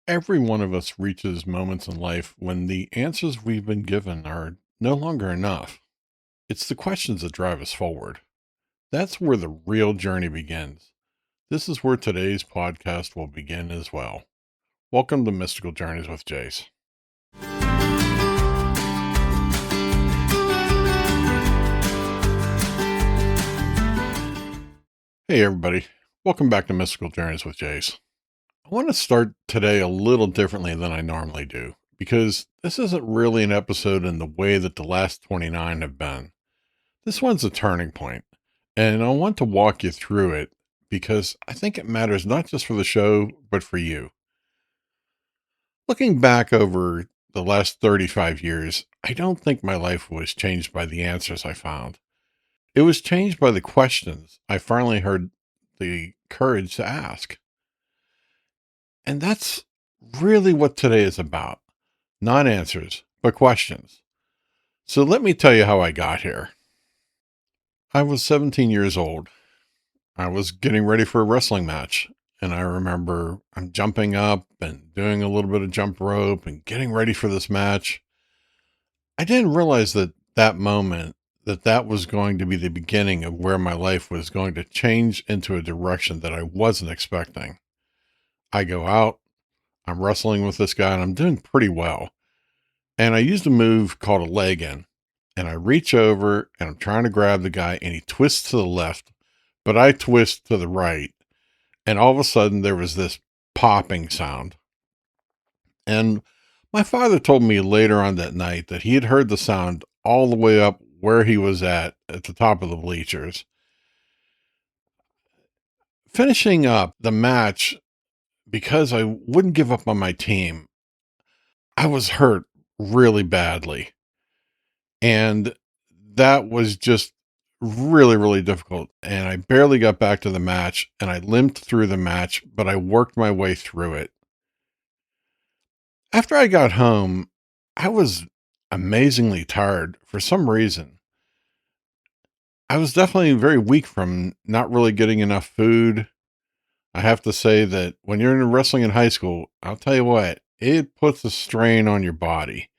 Every one of us reaches moments in life when the answers we've been given are no longer enough. It's the questions that drive us forward. That's where the real journey begins. This is where today's podcast will begin as well. Welcome to Mystical Journeys with Jase. Hey, everybody. Welcome back to Mystical Journeys with Jase. I want to start today a little differently than I normally do because this isn't really an episode in the way that the last 29 have been. This one's a turning point, and I want to walk you through it because I think it matters not just for the show, but for you. Looking back over the last 35 years, I don't think my life was changed by the answers I found. It was changed by the questions I finally heard the courage to ask. And that's really what today is about. Not answers, but questions. So let me tell you how I got here. I was 17 years old. I was getting ready for a wrestling match. And I remember I'm jumping up and doing a little bit of jump rope and getting ready for this match. I didn't realize that moment, that was going to be the beginning of where my life was going to change into a direction that I wasn't expecting. I go out, I'm wrestling with this guy, and I'm doing pretty well. And I used a move called a leg in. And I reach over and I'm trying to grab the guy, and he twists to the left, but I twist to the right. And all of a sudden, there was this popping sound. And my father told me later on that night that he had heard the sound all the way up where he was at the top of the bleachers. Finishing up the match, because I wouldn't give up on my team, I was hurt really badly. And that was just really, really difficult. And I barely got back to the match, and I limped through the match, but I worked my way through it. After I got home, I was amazingly tired for some reason. I was definitely very weak from not really getting enough food. I have to say that when you're in wrestling in high school, I'll tell you what, it puts a strain on your body.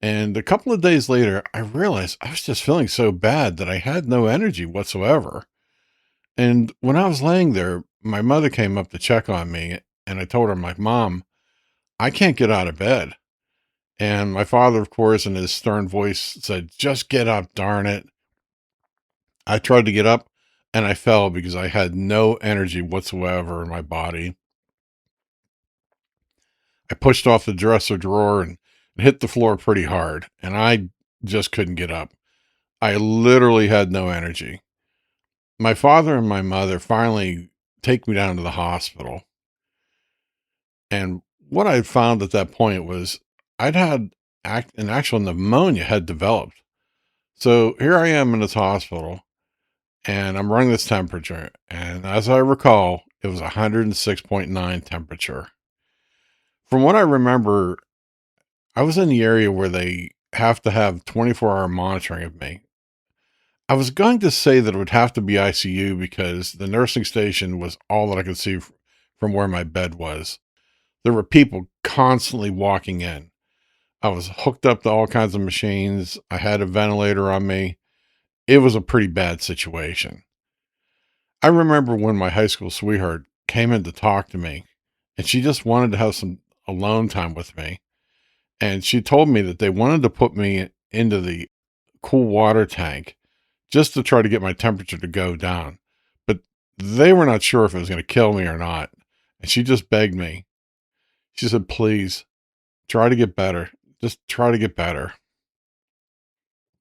And a couple of days later, I realized I was just feeling so bad that I had no energy whatsoever. And when I was laying there, my mother came up to check on me, and I told her, I'm like, Mom, I can't get out of bed. And my father, of course, in his stern voice said, just get up, darn it. I tried to get up and I fell because I had no energy whatsoever in my body. I pushed off the dresser drawer and hit the floor pretty hard, and I just couldn't get up. I literally had no energy. My father and my mother finally take me down to the hospital. And what I found at that point was I'd had an actual pneumonia had developed. So here I am in this hospital, and I'm running this temperature. And as I recall, it was 106.9 temperature. From what I remember, I was in the area where they have to have 24-hour monitoring of me. I was going to say that it would have to be ICU because the nursing station was all that I could see from where my bed was. There were people constantly walking in. I was hooked up to all kinds of machines. I had a ventilator on me. It was a pretty bad situation. I remember when my high school sweetheart came in to talk to me, and she just wanted to have some alone time with me. And she told me that they wanted to put me into the cool water tank just to try to get my temperature to go down. But they were not sure if it was going to kill me or not. And she just begged me. She said, please try to get better. Just try to get better.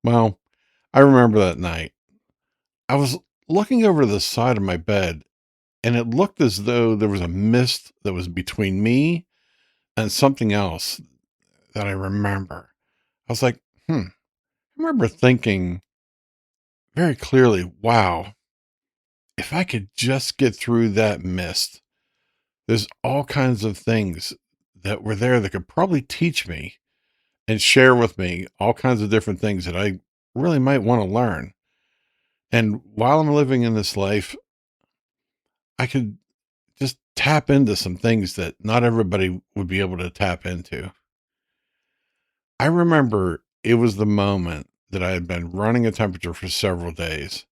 Well, I remember that night. I was looking over the side of my bed, and it looked as though there was a mist that was between me and something else that I remember. I was like, I remember thinking very clearly, wow, if I could just get through that mist, there's all kinds of things that were there that could probably teach me and share with me all kinds of different things that I really might want to learn. And while I'm living in this life, I could just tap into some things that not everybody would be able to tap into. I remember it was the moment that I had been running a temperature for several days.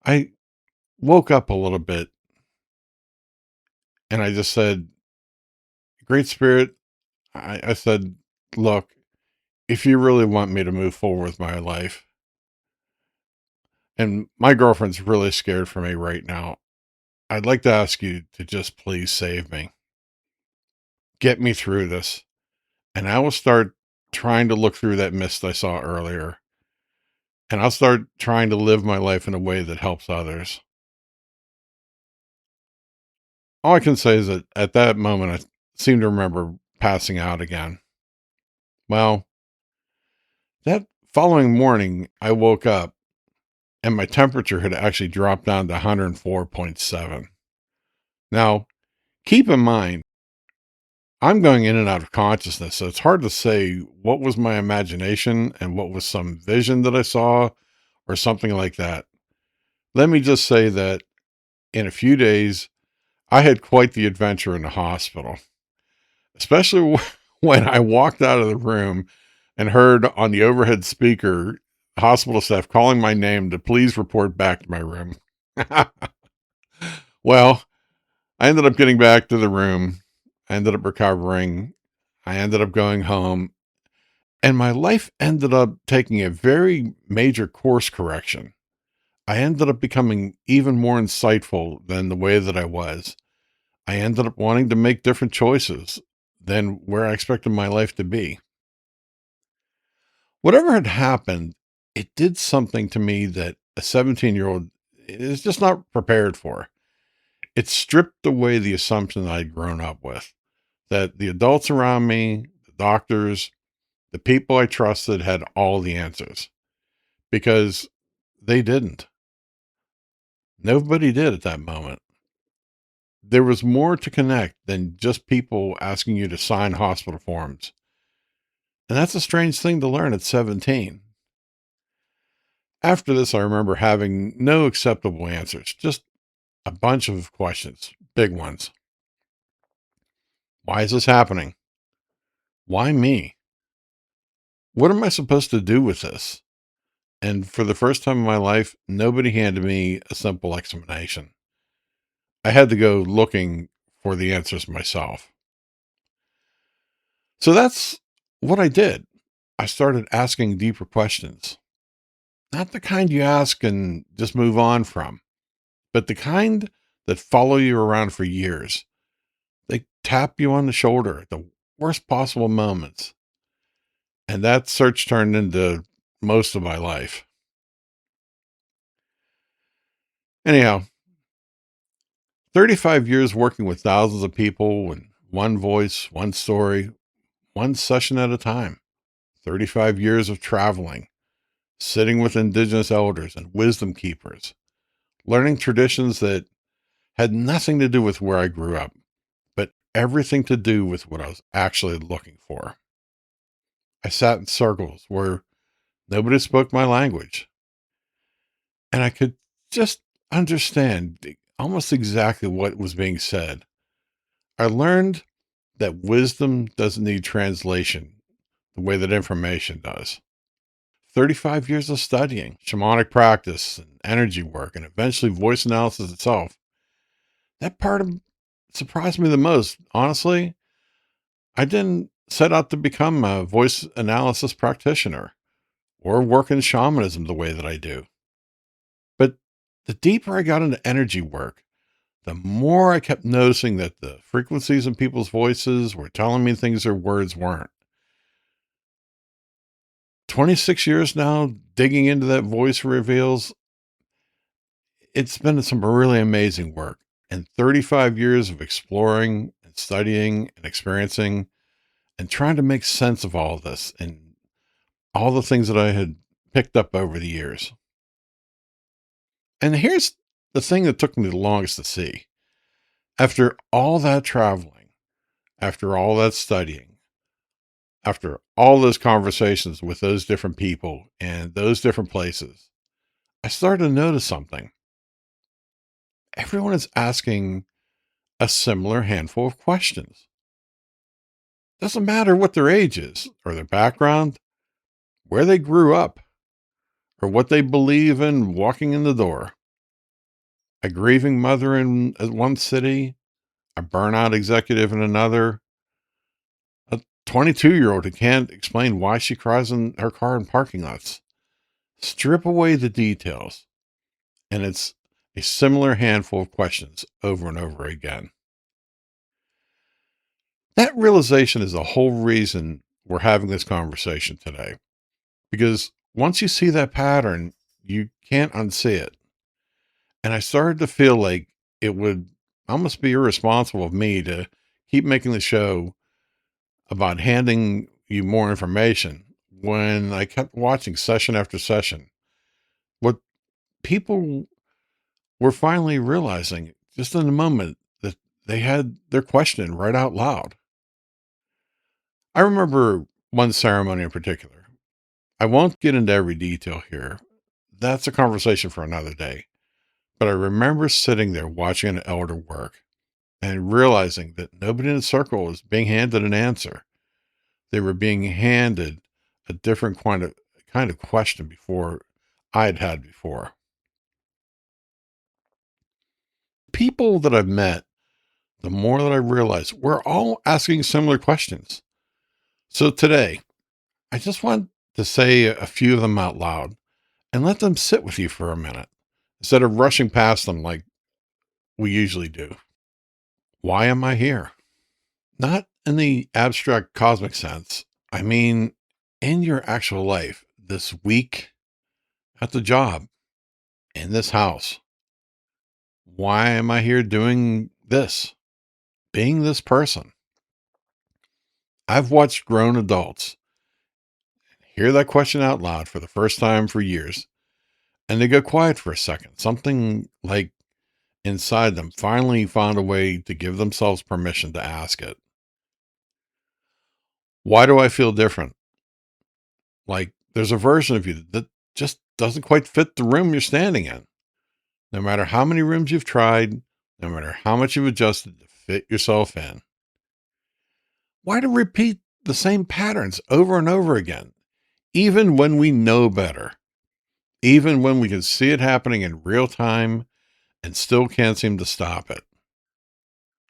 I woke up a little bit and I just said, Great Spirit, I said, look, if you really want me to move forward with my life, and my girlfriend's really scared for me right now, I'd like to ask you to just please save me. Get me through this. And I will start trying to look through that mist I saw earlier. And I'll start trying to live my life in a way that helps others. All I can say is that at that moment, I seem to remember passing out again. Well, that following morning, I woke up and my temperature had actually dropped down to 104.7. Now, keep in mind, I'm going in and out of consciousness, so it's hard to say what was my imagination and what was some vision that I saw or something like that. Let me just say that in a few days, I had quite the adventure in the hospital, especially when I walked out of the room and heard on the overhead speaker hospital staff calling my name to please report back to my room. Well, I ended up getting back to the room. I ended up recovering. I ended up going home, and my life ended up taking a very major course correction. I ended up becoming even more insightful than the way that I was. I ended up wanting to make different choices than where I expected my life to be. Whatever had happened, it did something to me that a 17-year-old is just not prepared for. It stripped away the assumption that I'd grown up with, that the adults around me, the doctors, the people I trusted had all the answers, because they didn't. Nobody did at that moment. There was more to connect than just people asking you to sign hospital forms. And that's a strange thing to learn at 17. After this, I remember having no acceptable answers, just a bunch of questions, big ones. Why is this happening? Why me? What am I supposed to do with this? And for the first time in my life, nobody handed me a simple explanation. I had to go looking for the answers myself. So that's what I did. I started asking deeper questions, not the kind you ask and just move on from, but the kind that follow you around for years. They tap you on the shoulder at the worst possible moments. And that search turned into most of my life. Anyhow, 35 years working with thousands of people and one voice, one story, one session at a time. 35 years of traveling, sitting with indigenous elders and wisdom keepers, learning traditions that had nothing to do with where I grew up, but everything to do with what I was actually looking for. I sat in circles where nobody spoke my language, and I could just understand almost exactly what was being said. I learned that wisdom doesn't need translation the way that information does. 35 years of studying, shamanic practice, and energy work, and eventually voice analysis itself. That part of surprised me the most. Honestly, I didn't set out to become a voice analysis practitioner or work in shamanism the way that I do. But the deeper I got into energy work, the more I kept noticing that the frequencies in people's voices were telling me things their words weren't. 26 years now, digging into that voice reveals, it's been some really amazing work. And 35 years of exploring and studying and experiencing and trying to make sense of all of this and all the things that I had picked up over the years. And here's the thing that took me the longest to see. After all that traveling, after all that studying, after all those conversations with those different people and those different places, I started to notice something. everyone is asking a similar handful of questions. Doesn't matter what their age is, or their background, where they grew up, or what they believe in walking in the door. A grieving mother in one city, a burnout executive in another, a 22-year-old who can't explain why she cries in her car in parking lots. Strip away the details, and it's a similar handful of questions over and over again. That realization is the whole reason we're having this conversation today. Because once you see that pattern, you can't unsee it. And I started to feel like it would almost be irresponsible of me to keep making the show about handing you more information when I kept watching session after session. What people were finally realizing just in a moment that they had their question right out loud. I remember one ceremony in particular. I won't get into every detail here. That's a conversation for another day. But I remember sitting there watching an elder work and realizing that nobody in the circle was being handed an answer. They were being handed a different kind of question before I had before. People that I've met, the more that I realize we're all asking similar questions. So today, I just want to say a few of them out loud and let them sit with you for a minute instead of rushing past them like we usually do. Why am I here? Not in the abstract cosmic sense. I mean, in your actual life, this week, at the job, in this house. Why am I here doing this? Being this person? I've watched grown adults hear that question out loud for the first time for years, and they go quiet for a second. Something like inside them finally found a way to give themselves permission to ask it. Why do I feel different? Like there's a version of you that just doesn't quite fit the room you're standing in. No matter how many rooms you've tried, no matter how much you've adjusted to fit yourself in. Why to repeat the same patterns over and over again, even when we know better, even when we can see it happening in real time and still can't seem to stop it?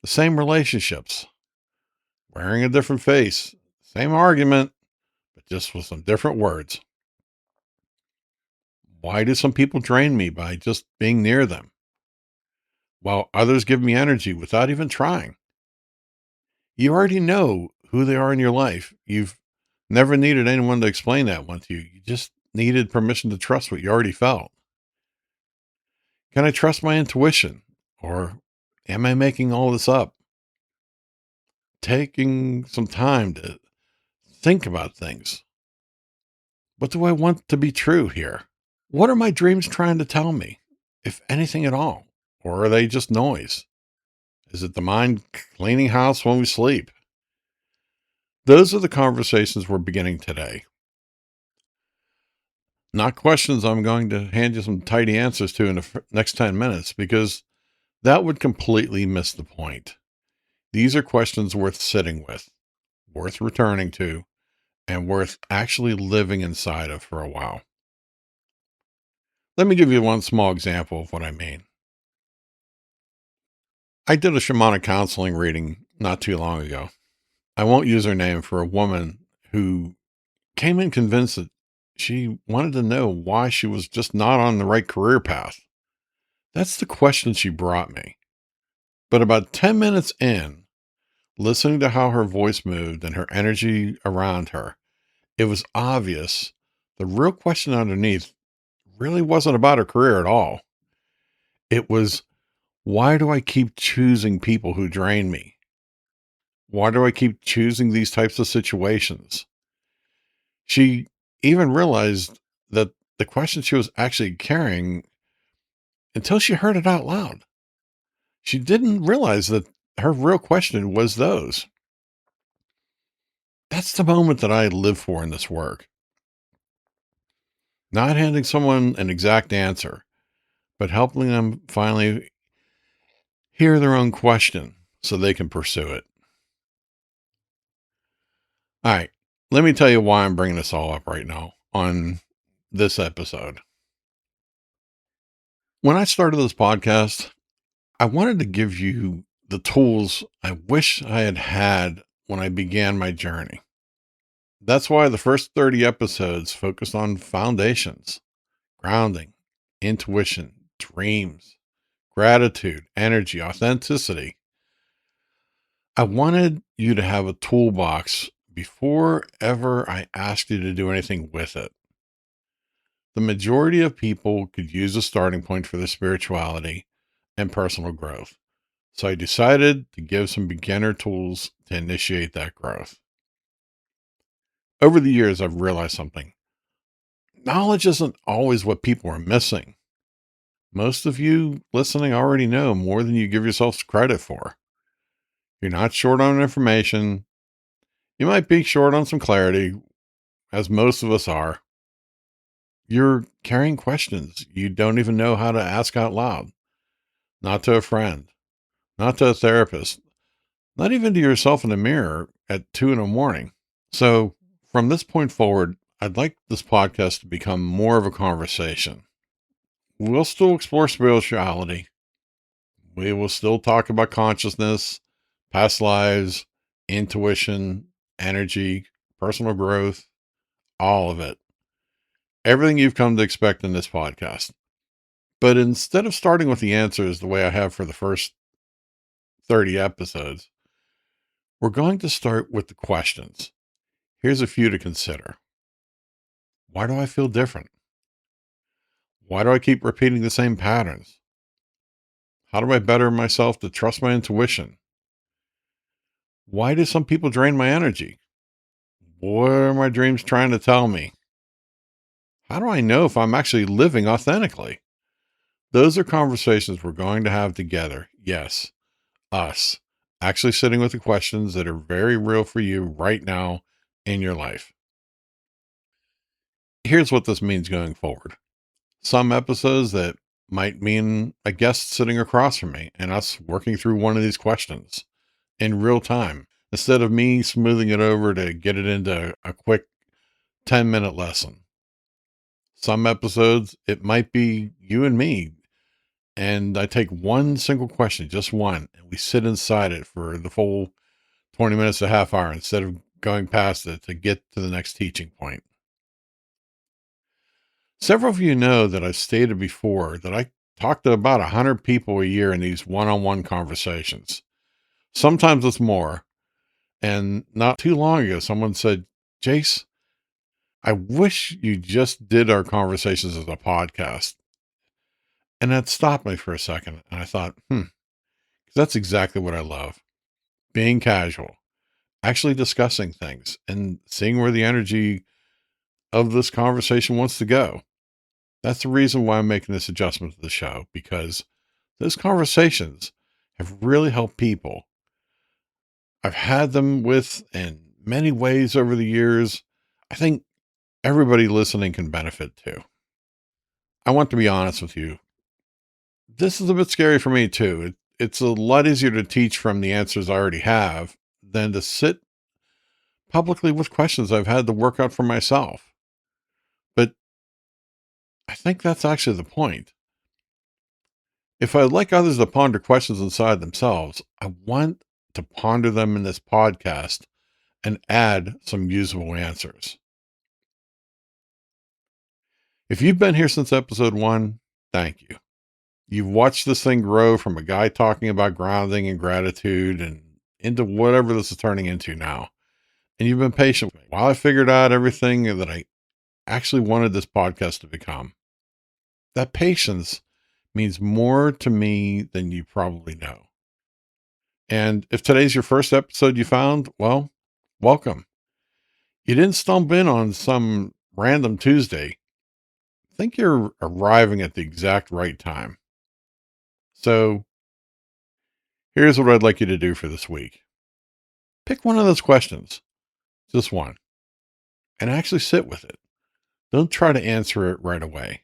The same relationships, wearing a different face, same argument, but just with some different words. Why do some people drain me by just being near them, while others give me energy without even trying? You already know who they are in your life. You've never needed anyone to explain that one to you. You just needed permission to trust what you already felt. Can I trust my intuition? Or am I making all this up? Taking some time to think about things. What do I want to be true here? What are my dreams trying to tell me, if anything at all? Or are they just noise? Is it the mind cleaning house when we sleep? Those are the conversations we're beginning today. Not questions I'm going to hand you some tidy answers to in the next 10 minutes, because that would completely miss the point. These are questions worth sitting with, worth returning to, and worth actually living inside of for a while. Let me give you one small example of what I mean. I did a shamanic counseling reading not too long ago. I won't use her name, for a woman who came in convinced that she wanted to know why she was just not on the right career path. That's the question she brought me. But about 10 minutes in, listening to how her voice moved and her energy around her, it was obvious the real question underneath really wasn't about her career at all. It was, why do I keep choosing people who drain me? Why do I keep choosing these types of situations? She even realized that the question she was actually carrying, until she heard it out loud, she didn't realize that her real question was those. That's the moment that I live for in this work. Not handing someone an exact answer, but helping them finally hear their own question so they can pursue it. All right. Let me tell you why I'm bringing this all up right now on this episode. When I started this podcast, I wanted to give you the tools I wish I had had when I began my journey. That's why the first 30 episodes focused on foundations, grounding, intuition, dreams, gratitude, energy, authenticity. I wanted you to have a toolbox before ever I asked you to do anything with it. The majority of people could use a starting point for their spirituality and personal growth. So I decided to give some beginner tools to initiate that growth. Over the years, I've realized something. Knowledge isn't always what people are missing. Most of you listening already know more than you give yourselves credit for. You're not short on information. You might be short on some clarity, as most of us are. You're carrying questions you don't even know how to ask out loud. Not to a friend, not to a therapist, not even to yourself in the mirror at 2 a.m. So, from this point forward, I'd like this podcast to become more of a conversation. We'll still explore spirituality. We will still talk about consciousness, past lives, intuition, energy, personal growth, all of it. Everything you've come to expect in this podcast. But instead of starting with the answers the way I have for the first 30 episodes, we're going to start with the questions. Here's a few to consider. Why do I feel different? Why do I keep repeating the same patterns? How do I better myself to trust my intuition? Why do some people drain my energy? What are my dreams trying to tell me? How do I know if I'm actually living authentically? Those are conversations we're going to have together. Yes, us. Actually sitting with the questions that are very real for you right now in your life. Here's what this means going forward. Some episodes that might mean a guest sitting across from me and us working through one of these questions in real time instead of me smoothing it over to get it into a quick 10-minute lesson. Some episodes, it might be you and me, and I take one single question, just one, and we sit inside it for the full 20 minutes to half hour instead of going past it to get to the next teaching point. Several of you know that I've stated before that I talk to about 100 people a year in these one-on-one conversations. Sometimes it's more. And not too long ago, someone said, Jase, I wish you just did our conversations as a podcast. And that stopped me for a second. And I thought, that's exactly what I love. Being casual, actually discussing things and seeing where the energy of this conversation wants to go. That's the reason why I'm making this adjustment to the show, because those conversations have really helped people. I've had them with in many ways over the years. I think everybody listening can benefit too. I want to be honest with you. This is a bit scary for me too. It's a lot easier to teach from the answers I already have than to sit publicly with questions I've had to work out for myself. But I think that's actually the point. If I'd like others to ponder questions inside themselves, I want to ponder them in this podcast and add some usable answers. If you've been here since episode 1, thank you. You've watched this thing grow from a guy talking about grounding and gratitude and into whatever this is turning into now. And you've been patient with me while I figured out everything that I actually wanted this podcast to become. That patience means more to me than you probably know. And if today's your first episode you found, well, welcome. You didn't stumble in on some random Tuesday. I think you're arriving at the exact right time. So here's what I'd like you to do for this week. Pick one of those questions, just one, and actually sit with it. Don't try to answer it right away.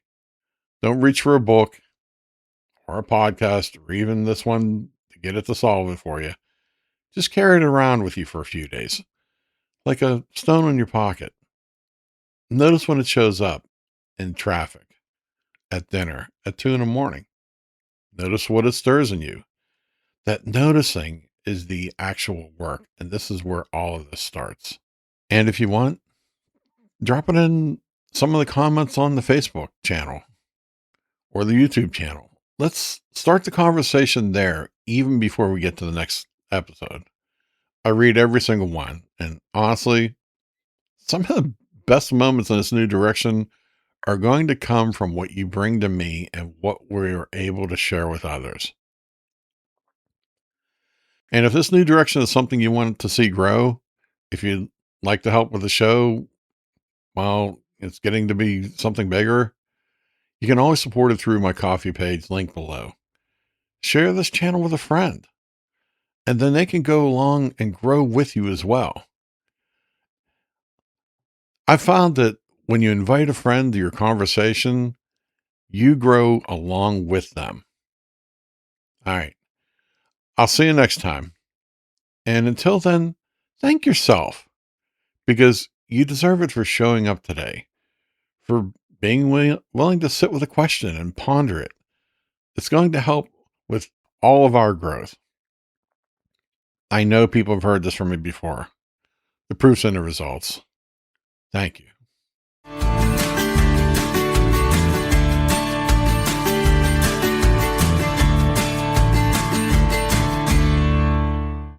Don't reach for a book or a podcast or even this one get it to solve it for you. Just carry it around with you for a few days, like a stone in your pocket. Notice when it shows up in traffic, at dinner, at 2 in the morning. Notice what it stirs in you. That noticing is the actual work. And this is where all of this starts. And if you want, drop it in some of the comments on the Facebook channel or the YouTube channel. Let's start the conversation there, even before we get to the next episode. I read every single one. And honestly, some of the best moments in this new direction are going to come from what you bring to me and what we're able to share with others. And if this new direction is something you want to see grow, if you'd like to help with the show, while it's getting to be something bigger, you can always support it through my coffee page link below. Share this channel with a friend, and then they can go along and grow with you as well. I found that when you invite a friend to your conversation, you grow along with them. All right. I'll see you next time. And until then, thank yourself because you deserve it for showing up today, for being willing to sit with a question and ponder it. It's going to help with all of our growth. I know people have heard this from me before. The proof's in the results. Thank you.